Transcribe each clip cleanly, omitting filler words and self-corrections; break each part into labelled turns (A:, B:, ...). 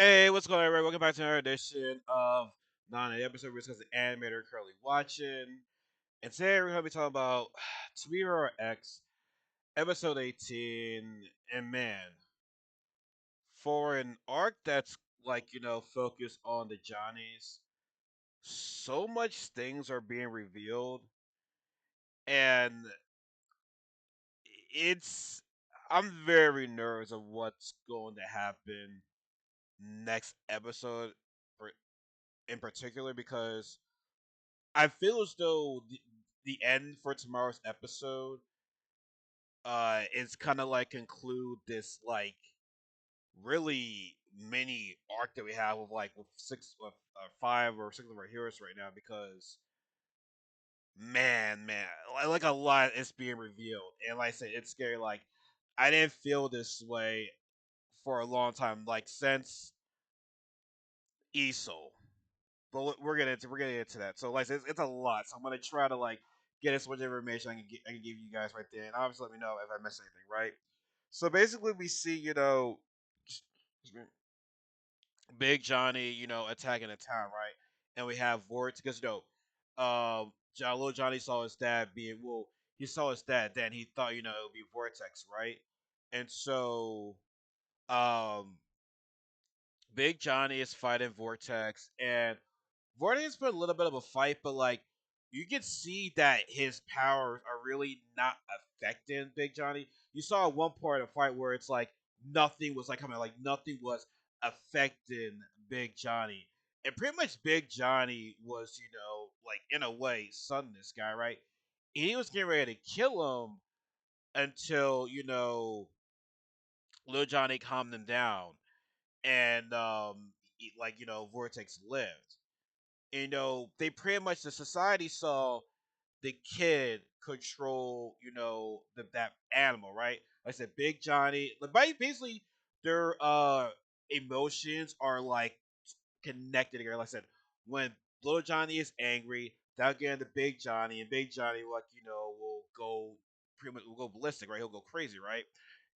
A: Hey, what's going on, everybody? Welcome back to another edition of Nani, episode we're discussing anime we're currently watching. And today we're going to be talking about To Be or X, episode 18. And man, for an arc that's focused on the Johnnies, so much things are being revealed. And it's, I'm very nervous of what's going to happen next episode for, in particular because I feel as though the end for tomorrow's episode is kind of like conclude this like really mini arc that we have with five or six of our heroes right now because man like a lot is being revealed and like I said it's scary. Like I didn't feel this way for a long time, like since Esol. But we're getting into that. So like it's a lot. So I'm gonna try to like get as much information I can give you guys right there, and obviously let me know if I miss anything. Right. So basically, we see Big Johnny attacking the town, right, and we have Vortex because little Johnny saw his dad being he saw his dad, then he thought it would be Vortex, right, and so um Big Johnny is fighting Vortex, and Vortex put a little bit of a fight, but like you can see that his powers are really not affecting Big Johnny. You saw at one part of the fight where it's like nothing was like coming, like nothing was affecting Big Johnny, and pretty much Big Johnny was like in a way sunning this guy, right? And he was getting ready to kill him until Lil Johnny calmed him down, and Vortex lived. They pretty much the society saw the kid control, that animal, right? Like I said, Big Johnny, basically their emotions are like connected together. Like I said, when Little Johnny is angry, that'll get into Big Johnny, and Big Johnny, will go pretty much will go ballistic, right? He'll go crazy, right?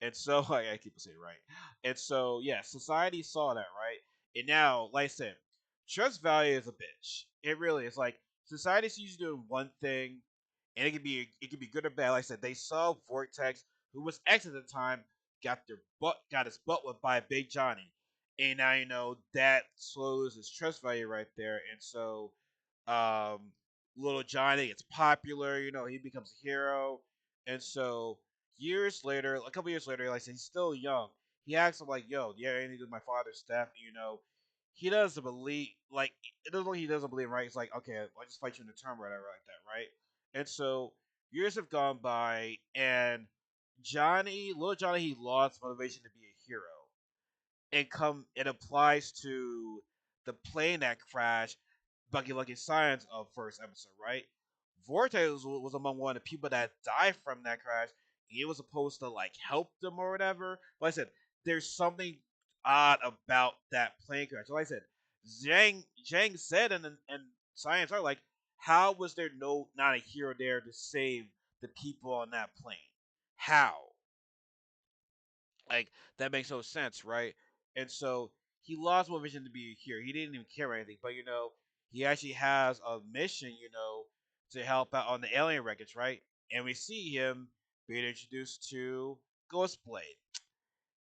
A: And so I keep saying it right. And so yeah, society saw that, right? And now, like I said, trust value is a bitch. It really is. Like society sees you doing one thing, and it can be good or bad. Like I said, they saw Vortex, who was X at the time, got his butt whipped by Big Johnny, and now that slows his trust value right there, and so um, little Johnny gets popular. He becomes a hero, and so years later, a couple years later, like I said, he's still young. He asks him like, "Yo, yeah, anything with my father's stuff?" He doesn't believe it doesn't look like he doesn't believe, right? It's like, okay, I'll just fight you in the term or whatever like that, right? And so years have gone by, and little Johnny, he lost motivation to be a hero. It applies to the plane that crashed, Bucky Lucky Science of first episode, right? Vortex was among one of the people that died from that crash. He was supposed to like help them or whatever. Like I said, there's something odd about that plane crash. Like I said, Zhang said in Science are like, how was there not a hero there to save the people on that plane? How? Like that makes no sense, right? And so he lost motivation to be here. He didn't even care about anything, but he actually has a mission, to help out on the alien wreckage, right? And we see him being introduced to Ghostblade.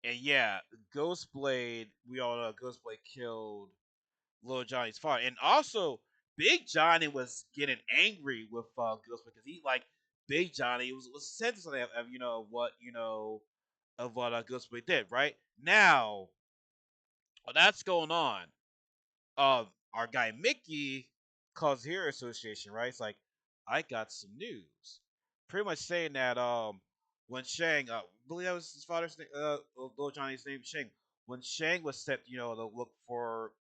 A: And yeah, Ghostblade, we all know Ghostblade killed Little Johnny's father. And also, Big Johnny was getting angry with Ghostblade because he like Big Johnny was sentenced of what Ghostblade did. Right now, while that's going on, our guy Mickey calls the Hero Association. Right, it's like I got some news, pretty much saying that when Shang, I believe that was his father's name, Little Johnny's name, Shang. When Shang was set, to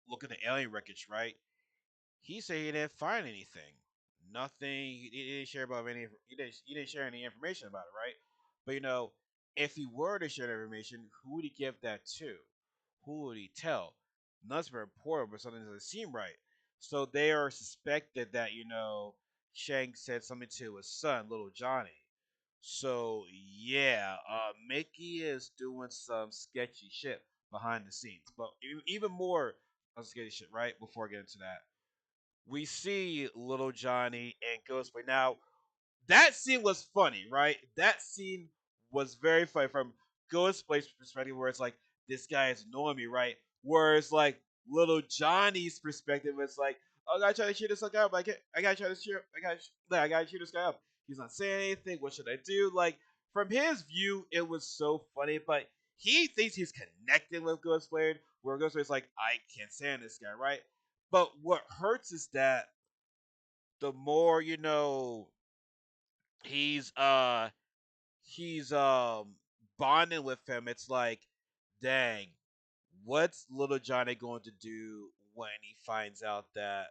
A: look at the alien wreckage, right? He said he didn't find anything. Nothing. He didn't share about any. He didn't share any information about it, right? But if he were to share the information, who would he give that to? Who would he tell? Nothing's very important, but something doesn't seem right. So they are suspected that Shang said something to his son, little Johnny. So yeah, Mickey is doing some sketchy shit. behind the scenes. But even more, let's get this shit right before I get into that. We see little Johnny and Ghostboy. Now, that scene was funny, right? That scene was very funny from Ghostboy's perspective, where it's like this guy is annoying me, right? Whereas like little Johnny's perspective, it's like, oh, I gotta try to cheer this guy up. I gotta try to cheer. I gotta cheer this guy up. He's not saying anything. What should I do? Like from his view, it was so funny, but he thinks he's connecting with Ghostboy, where Ghostboy's like, I can't stand this guy, right? But what hurts is that the more he's uh he's bonding with him, it's like, dang, what's little Johnny going to do when he finds out that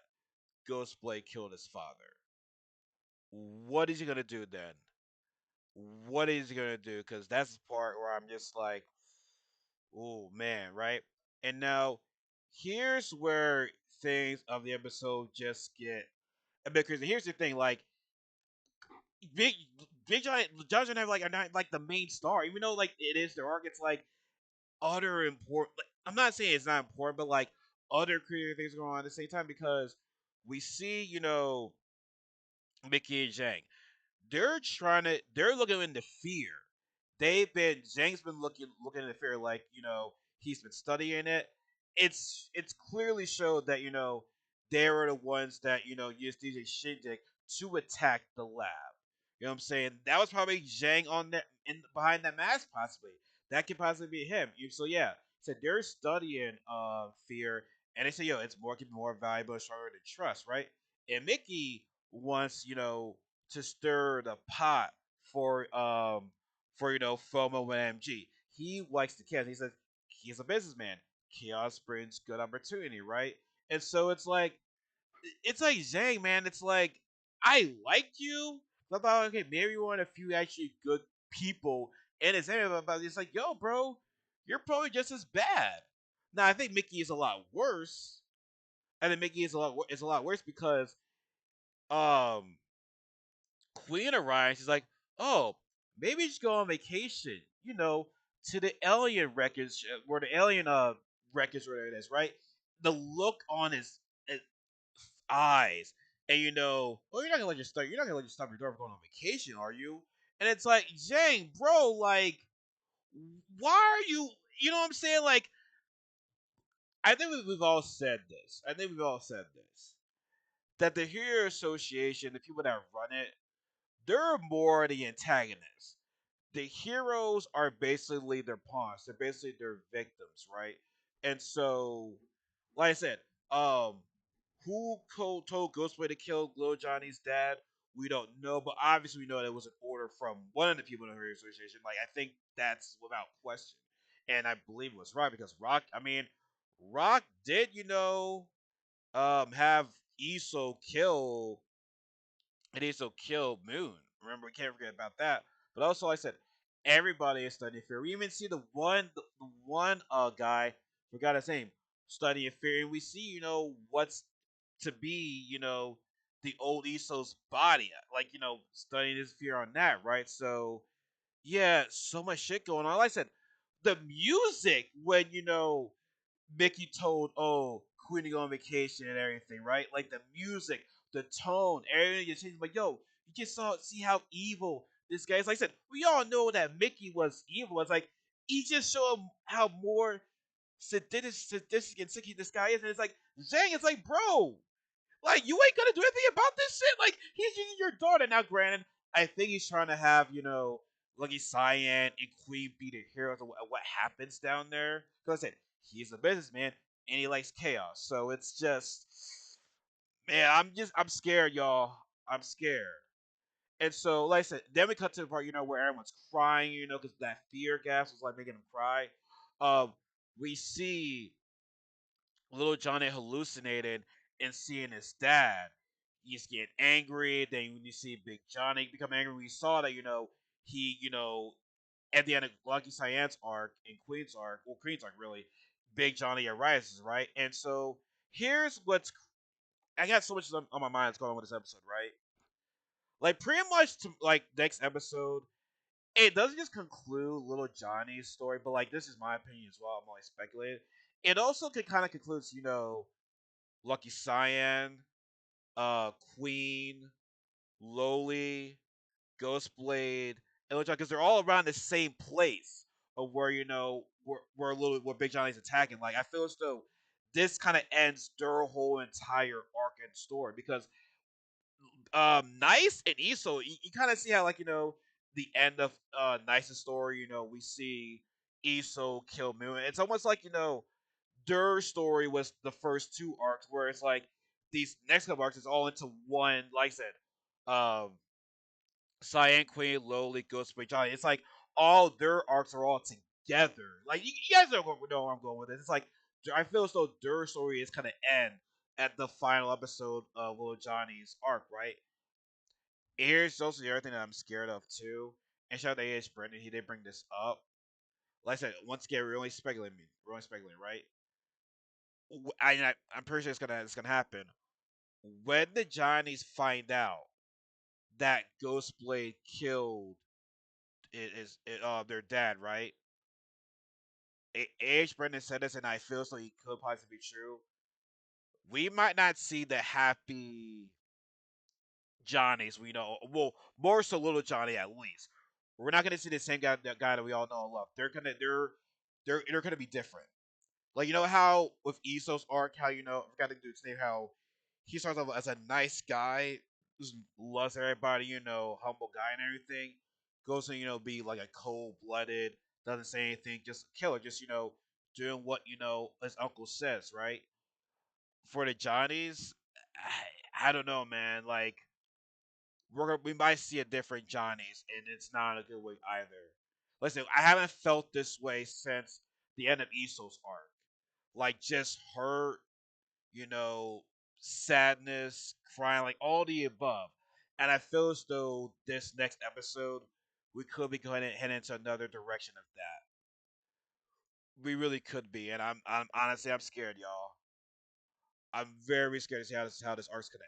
A: Ghostblade killed his father? What is he gonna do then? What is he gonna do? Because that's the part where I'm just like, oh man, right? And now here's where things of the episode just get a bit crazy. Here's the thing, like Big Big Giant doesn't have like are not like the main star, even though like it is their arc. It's like other important. Like, I'm not saying it's not important, but like other creative things going on at the same time because we see Mickey and Zhang. They're looking into fear. Zhang's been looking into fear, like he's been studying it. It's clearly showed that they were the ones that used DJ Shindig to attack the lab. You know what I'm saying? That was probably Zhang on that in behind that mask, possibly. That could possibly be him. So yeah, so they're studying fear, and they say it's more valuable and stronger than trust, right? And Mickey wants to stir the pot for FOMO and MG. He likes the chaos. He says he's a businessman. Chaos brings good opportunity, right? And so it's like Zhang, man. It's like I like you. But about okay, maybe one of a few actually good people in his area. But it's like, yo, bro, you're probably just as bad. Now I think Mickey is a lot worse. I think Mickey is a lot worse because um Queen arrives. She's like, oh, maybe just go on vacation. To the alien wreckage, where the alien wreckage, where it is, right? The look on his eyes, and oh, you're not gonna let your stop your daughter from going on vacation, are you? And it's like, Jane, bro, like, why are you? You know what I'm saying? Like, I think we've all said this. I think we've all said this that the Hero Association, the people that run it, they're more the antagonists. The heroes are basically their pawns. They're basically their victims, right? And so, like I said, um, who told Ghostboy to kill Little Johnny's dad? We don't know, but obviously we know that it was an order from one of the people in the Hero Association. Like I think that's without question, and I believe it was Rock because Rock. I mean, Rock did have Iso kill Moon. Remember, we can't forget about that. But also, like I said, everybody is studying fear. We even see the one guy, forgot his name, studying fear, and we see what's to be the old Iso's body, like studying his fear on that, right? So yeah, so much shit going on. Like I said, the music when Mickey told, "Oh, Queen to go on vacation and everything," right? Like the music, the tone, everything just changed. Like, yo, you just see how evil this guy is. Like I said, we all know that Mickey was evil. It's like he just showed how more sadistic and sick this guy is, and it's like, Zhang, it's like, bro, like you ain't gonna do anything about this shit. Like he's using your daughter now. Granted, I think he's trying to have Lucky Cyan and Queen be the heroes of what happens down there. Because I said he's a businessman and he likes chaos. So it's just, man, I'm scared, y'all. I'm scared. And so, like I said, then we cut to the part where everyone's crying, because that fear gas was like making them cry. Um, we see little Johnny hallucinated and seeing his dad. He's getting angry. Then when you see Big Johnny become angry, we saw that he at the end of Lucky Cyan's arc and Queen's arc, well Queen's arc really, Big Johnny arises, right? And so here's what's I got so much on my mind that's going on with this episode, right? Like pretty much to like next episode, it doesn't just conclude little Johnny's story, but like this is my opinion as well. I'm only speculating. It also could kind of concludes, Lucky Cyan, Queen, Lowly, Ghostblade, and Little John, because they're all around the same place of where where Big Johnny's attacking. Like I feel as though this kind of ends their whole entire arc and story because Nice and Iso, you kind of see how the end of Nice's story. We see Iso kill Moon. It's almost like their story was the first two arcs, where it's like these next couple arcs is all into one. Like I said, Cyan Queen, Lowly, Ghostblade, Johnny. It's like all their arcs are all together. Like you guys know where I'm going with this. It's like I feel as though their story is kind of end at the final episode of Little Johnny's arc, right? Here's also the other thing that I'm scared of too. And shout out to AH Brendan, he did bring this up. Like I said, once again, we're only speculating. We're only speculating, right? I'm pretty sure it's gonna happen. When the Johnnies find out that Ghostblade killed their dad, right? AH Brendan said this, and I feel so he could possibly be true. We might not see the happy Johnnies we know. Well, more so little Johnny at least. We're not gonna see the same guy that we all know and love. They're gonna be different. Like how with Iso's arc, how I forgot to do his name, how he starts off as a nice guy, just loves everybody, humble guy and everything. Goes to be like a cold blooded, doesn't say anything, just a killer, just doing what his uncle says, right? For the Johnnies, I don't know, man. Like we might see a different Johnny's, and it's not a good way either. Listen, I haven't felt this way since the end of Iso's arc. Like just hurt, you know, sadness, crying, like all the above. And I feel as though this next episode we could be going to head into another direction of that. We really could be, and I'm honestly I'm scared, y'all. I'm very scared to see how this arc's gonna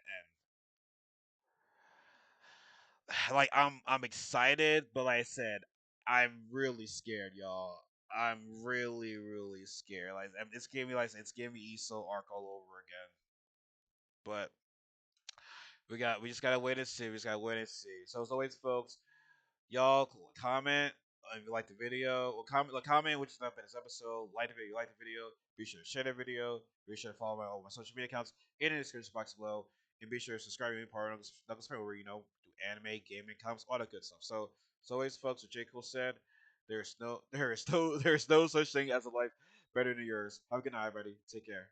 A: end. Like I'm excited, but like I said, I'm really scared, y'all. I'm really scared. Like it's giving me ESO arc all over again. But we just gotta wait and see. We just gotta wait and see. So as always, folks, y'all comment if you like the video. Or comment which is up in this episode. Like the video, you like the video. Be sure to share the video. Be sure to follow all my social media accounts in the description box below. And be sure to subscribe to me part of Knuckles Family where do anime, gaming, comics, all that good stuff. So as always, folks, what J. Cole said, there is no such thing as a life better than yours. Have a good night, everybody. Take care.